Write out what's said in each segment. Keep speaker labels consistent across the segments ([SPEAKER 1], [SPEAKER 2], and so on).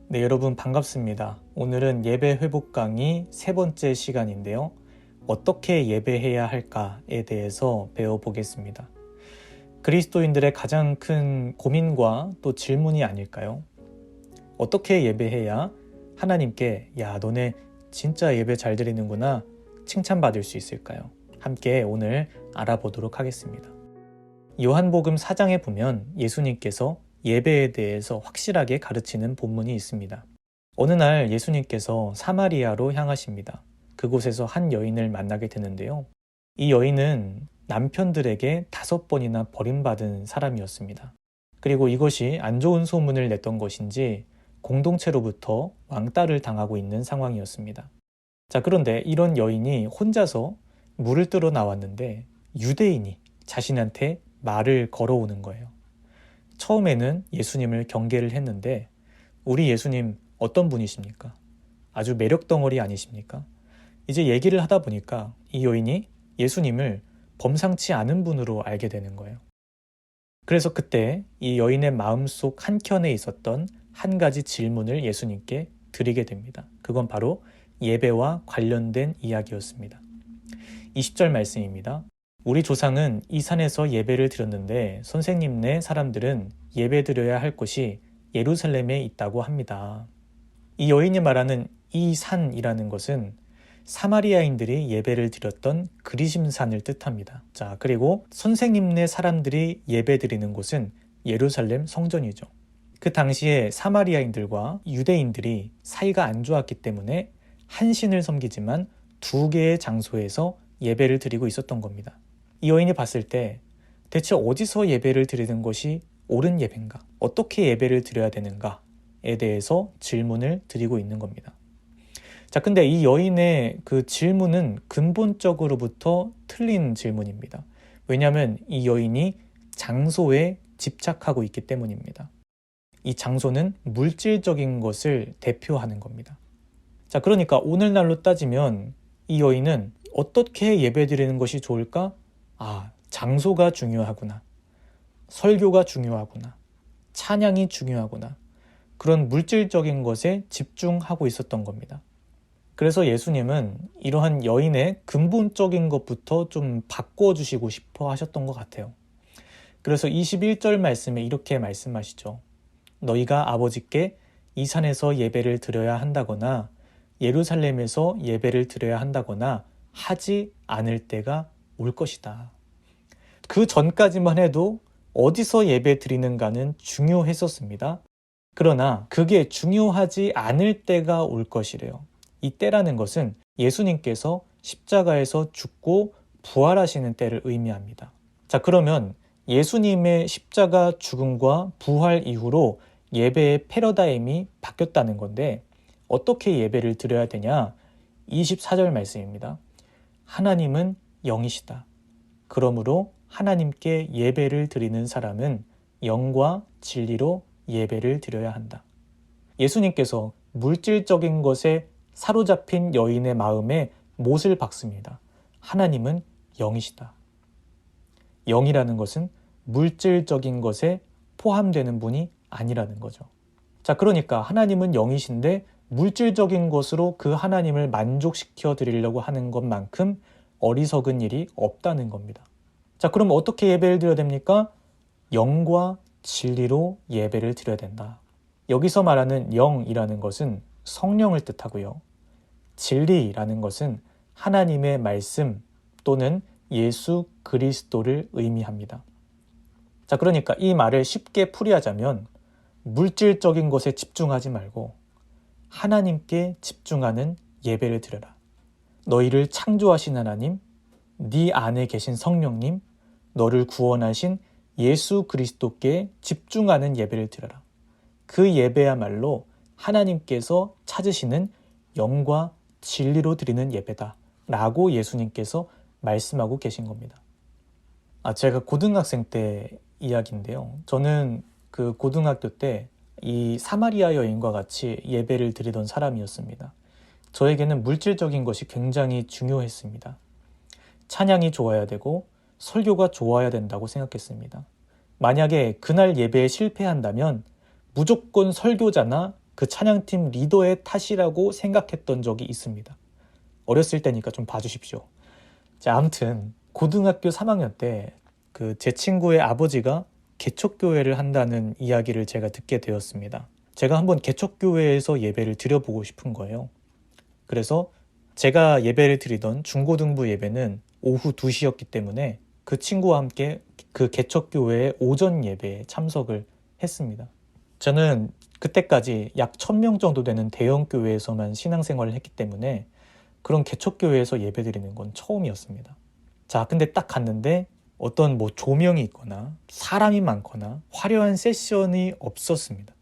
[SPEAKER 1] 네, 여러분 반갑습니다. 오늘은 예배 회복 강의 세 번째 시간인데요. 어떻게 예배해야 할까에 대해서 배워보겠습니다. 그리스도인들의 가장 큰 고민과 또 질문이 아닐까요? 어떻게 예배해야 하나님께 야, 너네 진짜 예배 잘 드리는구나 칭찬받을 수 있을까요? 함께 오늘 알아보도록 하겠습니다. 요한복음 4장에 보면 예수님께서 예배에 대해서 확실하게 가르치는 본문이 있습니다. 어느 날 예수님께서 사마리아로 향하십니다. 그곳에서 한 여인을 만나게 되는데요. 이 여인은 남편들에게 5번이나 버림받은 사람이었습니다. 그리고 이것이 안 좋은 소문을 냈던 것인지 공동체로부터 왕따를 당하고 있는 상황이었습니다. 자, 그런데 이런 여인이 혼자서 물을 뜨러 나왔는데 유대인이 자신한테 말을 걸어오는 거예요. 처음에는 예수님을 경계를 했는데 우리 예수님 어떤 분이십니까? 아주 매력 덩어리 아니십니까? 이제 얘기를 하다 보니까 이 여인이 예수님을 범상치 않은 분으로 알게 되는 거예요. 그래서 그때 이 여인의 마음속 한켠에 있었던 한 가지 질문을 예수님께 드리게 됩니다. 그건 바로 예배와 관련된 이야기였습니다. 20절 말씀입니다. 우리 조상은 이 산에서 예배를 드렸는데 선생님네 사람들은 예배 드려야 할 곳이 예루살렘에 있다고 합니다. 이 여인이 말하는 이 산이라는 것은 사마리아인들이 예배를 드렸던 그리심산을 뜻합니다. 자, 그리고 선생님네 사람들이 예배 드리는 곳은 예루살렘 성전이죠. 그 당시에 사마리아인들과 유대인들이 사이가 안 좋았기 때문에 한 신을 섬기지만 두 개의 장소에서 예배를 드리고 있었던 겁니다. 이 여인이 봤을 때 대체 어디서 예배를 드리는 것이 옳은 예배인가? 어떻게 예배를 드려야 되는가에 대해서 질문을 드리고 있는 겁니다. 자, 근데 이 여인의 그 질문은 근본적으로부터 틀린 질문입니다. 왜냐하면 이 여인이 장소에 집착하고 있기 때문입니다. 이 장소는 물질적인 것을 대표하는 겁니다. 자, 그러니까 오늘날로 따지면 이 여인은 어떻게 예배드리는 것이 좋을까? 장소가 중요하구나. 설교가 중요하구나. 찬양이 중요하구나. 그런 물질적인 것에 집중하고 있었던 겁니다. 그래서 예수님은 이러한 여인의 근본적인 것부터 좀 바꿔주시고 싶어 하셨던 것 같아요. 그래서 21절 말씀에 이렇게 말씀하시죠. 너희가 아버지께 이 산에서 예배를 드려야 한다거나 예루살렘에서 예배를 드려야 한다거나 하지 않을 때가 올 것이다. 그 전까지만 해도 어디서 예배 드리는가는 중요했었습니다. 그러나 그게 중요하지 않을 때가 올 것이래요. 이 때라는 것은 예수님께서 십자가에서 죽고 부활하시는 때를 의미합니다. 자, 그러면 예수님의 십자가 죽음과 부활 이후로 예배의 패러다임이 바뀌었다는 건데 어떻게 예배를 드려야 되냐? 24절 말씀입니다. 하나님은 영이시다. 그러므로 하나님께 예배를 드리는 사람은 영과 진리로 예배를 드려야 한다. 예수님께서 물질적인 것에 사로잡힌 여인의 마음에 못을 박습니다. 하나님은 영이시다. 영이라는 것은 물질적인 것에 포함되는 분이 아니라는 거죠. 자, 그러니까 하나님은 영이신데 물질적인 것으로 그 하나님을 만족시켜 드리려고 하는 것만큼 어리석은 일이 없다는 겁니다. 자, 그럼 어떻게 예배를 드려야 됩니까? 영과 진리로 예배를 드려야 된다. 여기서 말하는 영이라는 것은 성령을 뜻하고요. 진리라는 것은 하나님의 말씀 또는 예수 그리스도를 의미합니다. 자, 그러니까 이 말을 쉽게 풀이하자면 물질적인 것에 집중하지 말고 하나님께 집중하는 예배를 드려라. 너희를 창조하신 하나님, 네 안에 계신 성령님, 너를 구원하신 예수 그리스도께 집중하는 예배를 드려라. 그 예배야말로 하나님께서 찾으시는 영과 진리로 드리는 예배다 라고 예수님께서 말씀하고 계신 겁니다. 제가 고등학생 때 이야기인데요. 저는 그 고등학교 때 이 사마리아 여인과 같이 예배를 드리던 사람이었습니다. 저에게는 물질적인 것이 굉장히 중요했습니다. 찬양이 좋아야 되고 설교가 좋아야 된다고 생각했습니다. 만약에 그날 예배에 실패한다면 무조건 설교자나 그 찬양팀 리더의 탓이라고 생각했던 적이 있습니다. 어렸을 때니까 좀 봐주십시오. 자, 아무튼 고등학교 3학년 때 제 친구의 아버지가 개척교회를 한다는 이야기를 제가 듣게 되었습니다. 제가 한번 개척교회에서 예배를 드려보고 싶은 거예요. 그래서 제가 예배를 드리던 중고등부 예배는 오후 2시였기 때문에 그 친구와 함께 그 개척교회의 오전 예배에 참석을 했습니다. 저는 그때까지 약 1000명 정도 되는 대형 교회에서만 신앙생활을 했기 때문에 그런 개척교회에서 예배드리는 건 처음이었습니다. 자, 근데 딱 갔는데 어떤 조명이 있거나 사람이 많거나 화려한 세션이 없었습니다.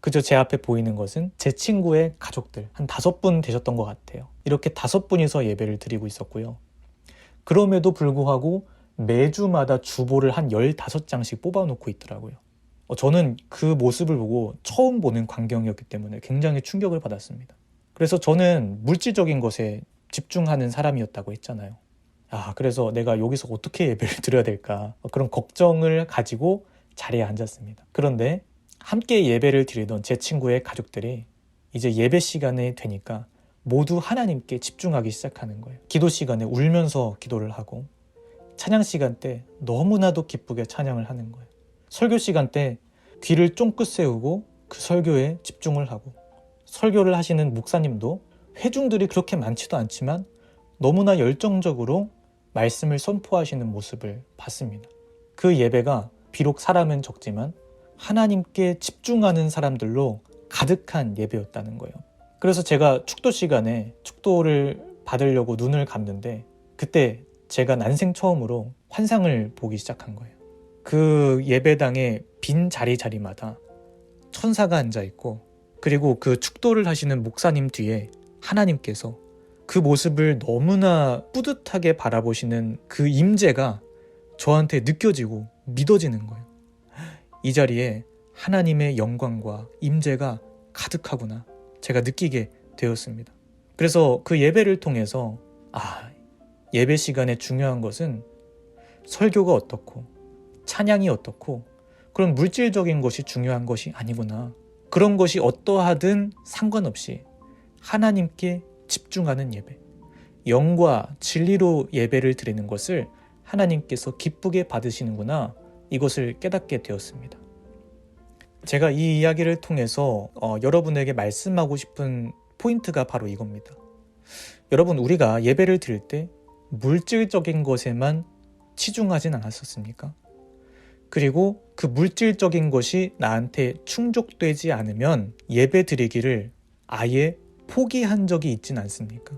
[SPEAKER 1] 그저 제 앞에 보이는 것은 제 친구의 가족들, 한 5분 되셨던 것 같아요. 이렇게 5분이서 예배를 드리고 있었고요. 그럼에도 불구하고 매주마다 주보를 한 15장씩 뽑아놓고 있더라고요. 저는 그 모습을 보고 처음 보는 광경이었기 때문에 굉장히 충격을 받았습니다. 그래서 저는 물질적인 것에 집중하는 사람이었다고 했잖아요. 그래서 내가 여기서 어떻게 예배를 드려야 될까 그런 걱정을 가지고 자리에 앉았습니다. 그런데 함께 예배를 드리던 제 친구의 가족들이 이제 예배 시간이 되니까 모두 하나님께 집중하기 시작하는 거예요. 기도 시간에 울면서 기도를 하고 찬양 시간 때 너무나도 기쁘게 찬양을 하는 거예요. 설교 시간 때 귀를 쫑긋 세우고 그 설교에 집중을 하고 설교를 하시는 목사님도 회중들이 그렇게 많지도 않지만 너무나 열정적으로 말씀을 선포하시는 모습을 봤습니다. 그 예배가 비록 사람은 적지만 하나님께 집중하는 사람들로 가득한 예배였다는 거예요. 그래서 제가 축도 시간에 축도를 받으려고 눈을 감는데 그때 제가 난생 처음으로 환상을 보기 시작한 거예요. 그 예배당의 빈 자리마다 천사가 앉아있고 그리고 그 축도를 하시는 목사님 뒤에 하나님께서 그 모습을 너무나 뿌듯하게 바라보시는 그 임재가 저한테 느껴지고 믿어지는 거예요. 이 자리에 하나님의 영광과 임재가 가득하구나 제가 느끼게 되었습니다. 그래서 그 예배를 통해서 예배 시간에 중요한 것은 설교가 어떻고 찬양이 어떻고 그런 물질적인 것이 중요한 것이 아니구나. 그런 것이 어떠하든 상관없이 하나님께 집중하는 예배, 영과 진리로 예배를 드리는 것을 하나님께서 기쁘게 받으시는구나 이것을 깨닫게 되었습니다. 제가 이 이야기를 통해서 여러분에게 말씀하고 싶은 포인트가 바로 이겁니다. 여러분, 우리가 예배를 드릴 때 물질적인 것에만 치중하진 않았었습니까? 그리고 그 물질적인 것이 나한테 충족되지 않으면 예배 드리기를 아예 포기한 적이 있진 않습니까?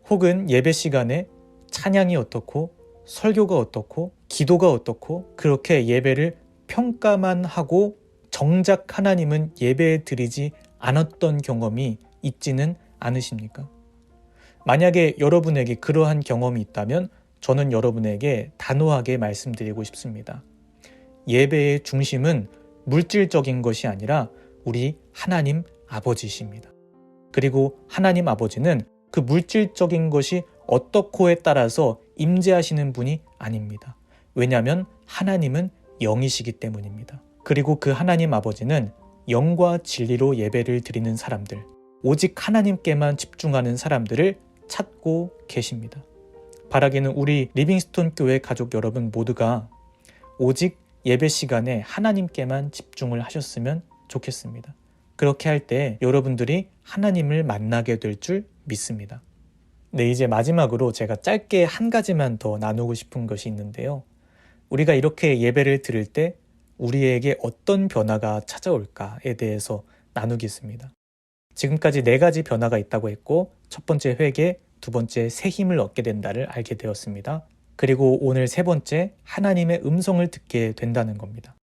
[SPEAKER 1] 혹은 예배 시간에 찬양이 어떻고 설교가 어떻고 기도가 어떻고 그렇게 예배를 평가만 하고 정작 하나님은 예배 드리지 않았던 경험이 있지는 않으십니까? 만약에 여러분에게 그러한 경험이 있다면 저는 여러분에게 단호하게 말씀드리고 싶습니다. 예배의 중심은 물질적인 것이 아니라 우리 하나님 아버지십니다. 그리고 하나님 아버지는 그 물질적인 것이 어떻고에 따라서 임재하시는 분이 아닙니다. 왜냐하면 하나님은 영이시기 때문입니다. 그리고 그 하나님 아버지는 영과 진리로 예배를 드리는 사람들, 오직 하나님께만 집중하는 사람들을 찾고 계십니다. 바라기는 우리 리빙스톤 교회 가족 여러분 모두가 오직 예배 시간에 하나님께만 집중을 하셨으면 좋겠습니다. 그렇게 할 때 여러분들이 하나님을 만나게 될 줄 믿습니다. 네, 이제 마지막으로 제가 짧게 한 가지만 더 나누고 싶은 것이 있는데요. 우리가 이렇게 예배를 드릴 때 우리에게 어떤 변화가 찾아올까에 대해서 나누겠습니다. 지금까지 4가지 변화가 있다고 했고, 첫 번째 회개, 두 번째 새 힘을 얻게 된다를 알게 되었습니다. 그리고 오늘 3번째 하나님의 음성을 듣게 된다는 겁니다.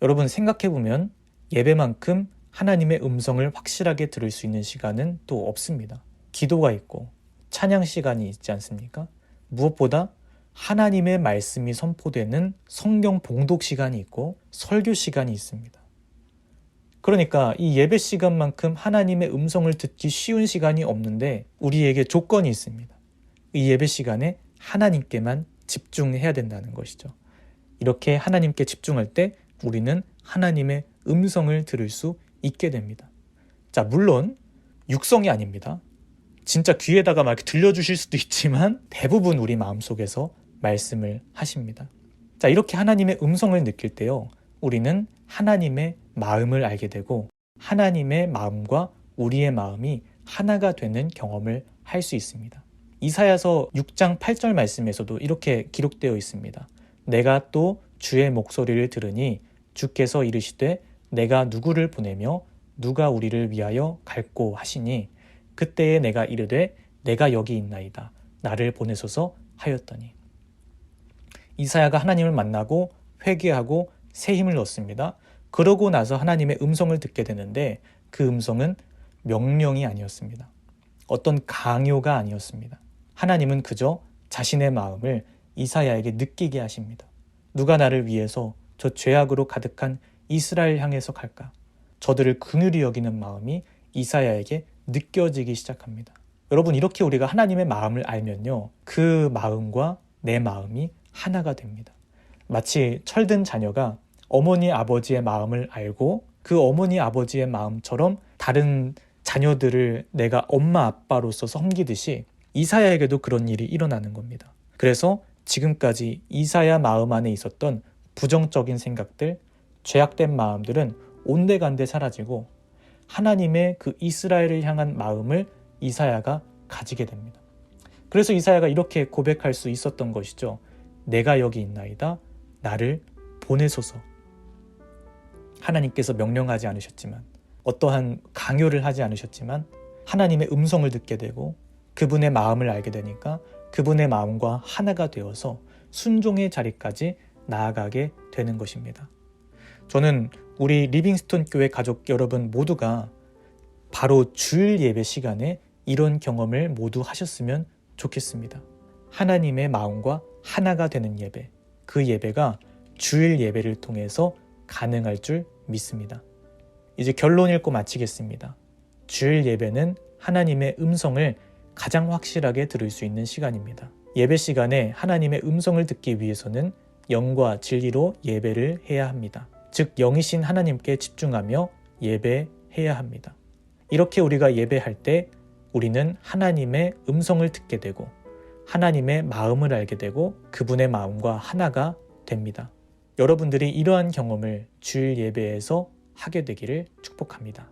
[SPEAKER 1] 여러분, 생각해보면 예배만큼 하나님의 음성을 확실하게 들을 수 있는 시간은 또 없습니다. 기도가 있고 찬양 시간이 있지 않습니까? 무엇보다 하나님의 말씀이 선포되는 성경 봉독 시간이 있고 설교 시간이 있습니다. 그러니까 이 예배 시간만큼 하나님의 음성을 듣기 쉬운 시간이 없는데 우리에게 조건이 있습니다. 이 예배 시간에 하나님께만 집중해야 된다는 것이죠. 이렇게 하나님께 집중할 때 우리는 하나님의 음성을 들을 수 있게 됩니다. 자, 물론 육성이 아닙니다. 진짜 귀에다가 막 이렇게 들려주실 수도 있지만 대부분 우리 마음속에서 말씀을 하십니다. 자, 이렇게 하나님의 음성을 느낄 때요, 우리는 하나님의 마음을 알게 되고 하나님의 마음과 우리의 마음이 하나가 되는 경험을 할 수 있습니다. 이사야서 6장 8절 말씀에서도 이렇게 기록되어 있습니다. 내가 또 주의 목소리를 들으니 주께서 이르시되 내가 누구를 보내며 누가 우리를 위하여 갈꼬 하시니 그때에 내가 이르되 내가 여기 있나이다. 나를 보내소서 하였더니. 이사야가 하나님을 만나고 회개하고 새 힘을 얻습니다. 그러고 나서 하나님의 음성을 듣게 되는데 그 음성은 명령이 아니었습니다. 어떤 강요가 아니었습니다. 하나님은 그저 자신의 마음을 이사야에게 느끼게 하십니다. 누가 나를 위해서 저 죄악으로 가득한 이스라엘 향해서 갈까? 저들을 긍휼히 여기는 마음이 이사야에게 느껴지기 시작합니다. 여러분, 이렇게 우리가 하나님의 마음을 알면요, 그 마음과 내 마음이 하나가 됩니다. 마치 철든 자녀가 어머니 아버지의 마음을 알고 그 어머니 아버지의 마음처럼 다른 자녀들을 내가 엄마 아빠로서 섬기듯이 이사야에게도 그런 일이 일어나는 겁니다. 그래서 지금까지 이사야 마음 안에 있었던 부정적인 생각들, 죄악된 마음들은 온데간데 사라지고 하나님의 그 이스라엘을 향한 마음을 이사야가 가지게 됩니다. 그래서 이사야가 이렇게 고백할 수 있었던 것이죠. 내가 여기 있나이다. 나를 보내소서. 하나님께서 명령하지 않으셨지만, 어떠한 강요를 하지 않으셨지만 하나님의 음성을 듣게 되고 그분의 마음을 알게 되니까 그분의 마음과 하나가 되어서 순종의 자리까지 나아가게 되는 것입니다. 저는 우리 리빙스톤 교회 가족 여러분 모두가 바로 주일 예배 시간에 이런 경험을 모두 하셨으면 좋겠습니다. 하나님의 마음과 하나가 되는 예배, 그 예배가 주일 예배를 통해서 가능할 줄 믿습니다. 이제 결론 읽고 마치겠습니다. 주일 예배는 하나님의 음성을 가장 확실하게 들을 수 있는 시간입니다. 예배 시간에 하나님의 음성을 듣기 위해서는 영과 진리로 예배를 해야 합니다. 즉 영이신 하나님께 집중하며 예배해야 합니다. 이렇게 우리가 예배할 때 우리는 하나님의 음성을 듣게 되고 하나님의 마음을 알게 되고 그분의 마음과 하나가 됩니다. 여러분들이 이러한 경험을 주일 예배에서 하게 되기를 축복합니다.